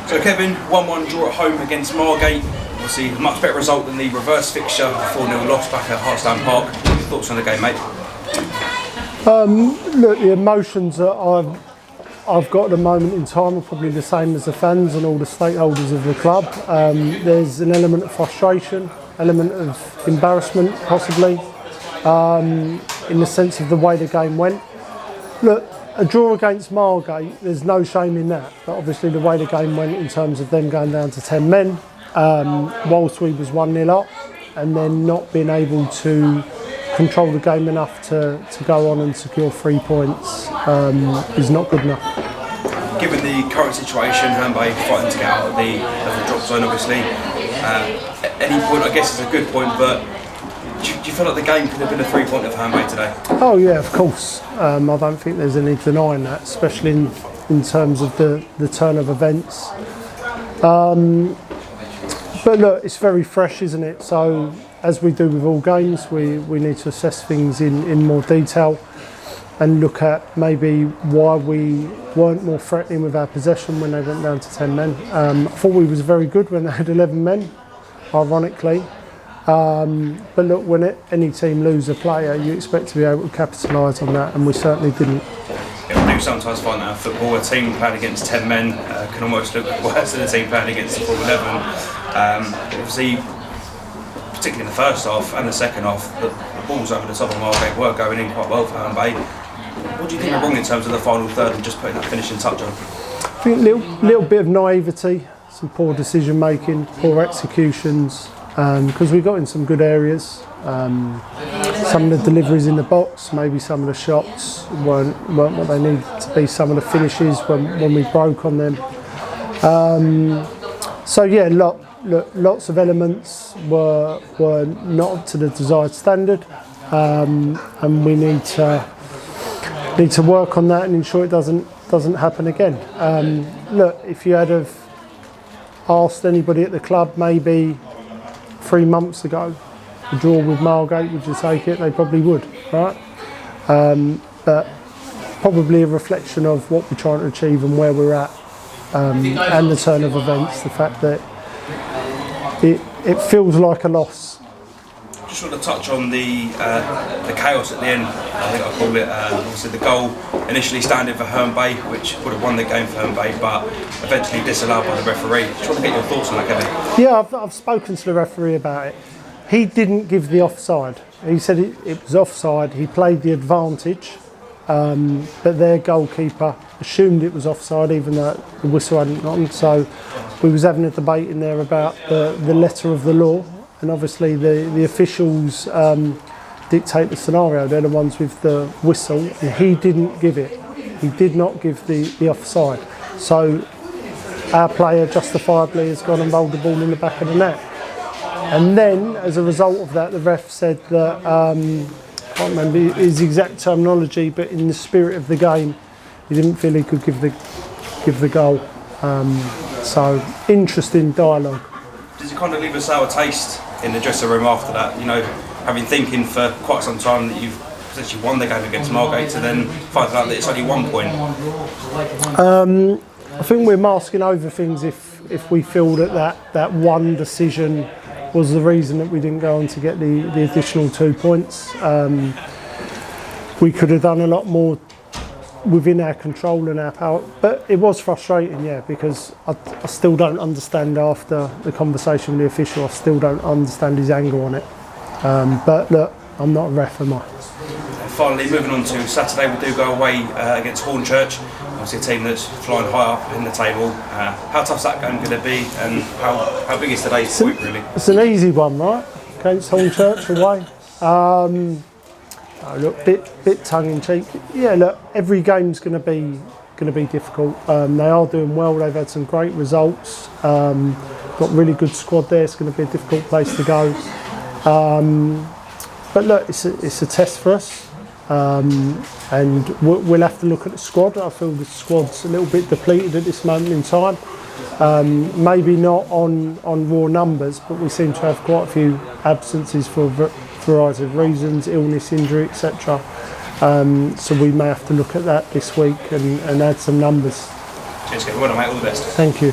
So Kevin, 1-1 draw at home against Margate. Obviously a much better result than the reverse fixture, 4-0 loss back at Hartstown Park. What are your thoughts on the game, mate? Look, the emotions that I've got at the moment in time are probably the same as the fans and all the stakeholders of the club. There's an element of frustration, element of embarrassment possibly, in the sense of the way the game went. Look, a draw against Margate, there's no shame in that, but obviously the way the game went in terms of them going down to 10 men, whilst we was 1-0 up, and then not being able to control the game enough to go on and secure 3 points is not good enough. Given the current situation, Herne Bay fighting to get out of the drop zone, obviously, any point I guess is a good point, but do you feel like the game could have been a 3-pointer for Herne Bay today? Oh yeah, of course. I don't think there's any denying that, especially in terms of the turn of events. But look, it's very fresh, isn't it? So as we do with all games, we need to assess things in more detail and look at maybe why we weren't more threatening with our possession when they went down to 10 men. I thought we was very good when they had 11 men, ironically. But look, when any team lose a player, you expect to be able to capitalise on that, and we certainly didn't. Yeah, we do sometimes find that in football, a team playing against 10 men can almost look worse than a team playing against the full 11. Obviously, particularly in the first half and the second half, the balls over the top of Margate were going in quite well for Herne Bay. What do you think went wrong in terms of the final third and just putting that finishing touch on? I think a little bit of naivety, some poor decision making, poor executions, because we got in some good areas. Some of the deliveries in the box, maybe some of the shots weren't what they needed to be, some of the finishes when we broke on them. So yeah, lots of elements were not up to the desired standard, and we need to work on that and ensure it doesn't happen again. Look, if you had have asked anybody at the club maybe 3 months ago, a draw with Margate, would you take it? They probably would, right? But probably a reflection of what we're trying to achieve and where we're at, and the turn of events, the fact that it feels like a loss. Just want to touch on the chaos at the end. I think I call it. Obviously, the goal initially standing for Herne Bay, which would have won the game for Herne Bay, but eventually disallowed by the referee. Just want to get your thoughts on that, Kevin. Yeah, I've spoken to the referee about it. He didn't give the offside. He said it was offside. He played the advantage, but their goalkeeper assumed it was offside, even though the whistle hadn't gone. So we was having a debate in there about the letter of the law. And obviously the officials dictate the scenario. They're the ones with the whistle, and he didn't give it. He did not give the offside. So our player justifiably has gone and rolled the ball in the back of the net. And then, as a result of that, the ref said that, I can't remember his exact terminology, but in the spirit of the game, he didn't feel he could give the goal. So interesting dialogue. Does it kind of leave a sour taste in the dressing room after that? You know, having thinking for quite some time that you've potentially won the game against Margate, to then find out that it's only 1 point. I think we're masking over things if we feel that one decision was the reason that we didn't go on to get the additional 2 points. We could have done a lot more within our control and our power, but it was frustrating, yeah, because I still don't understand, after the conversation with the official, I still don't understand his angle on it. But look, I'm not a ref, am I? Finally, moving on to Saturday, we do go away against Hornchurch, obviously a team that's flying high up in the table. How tough's that game going to be, and how big is today's point, really? It's an easy one, right? Against Hornchurch away. Look, bit tongue in cheek. Yeah, look, every game's going to be difficult. They are doing well. They've had some great results. Got really good squad there. It's going to be a difficult place to go. But look, it's a test for us. And we'll have to look at the squad. I feel the squad's a little bit depleted at this moment in time. Maybe not on raw numbers, but we seem to have quite a few absences for a variety of reasons, illness, injury, etc. So we may have to look at that this week and add some numbers. Cheers, Kevin. Well done, mate. All the best. Thank you.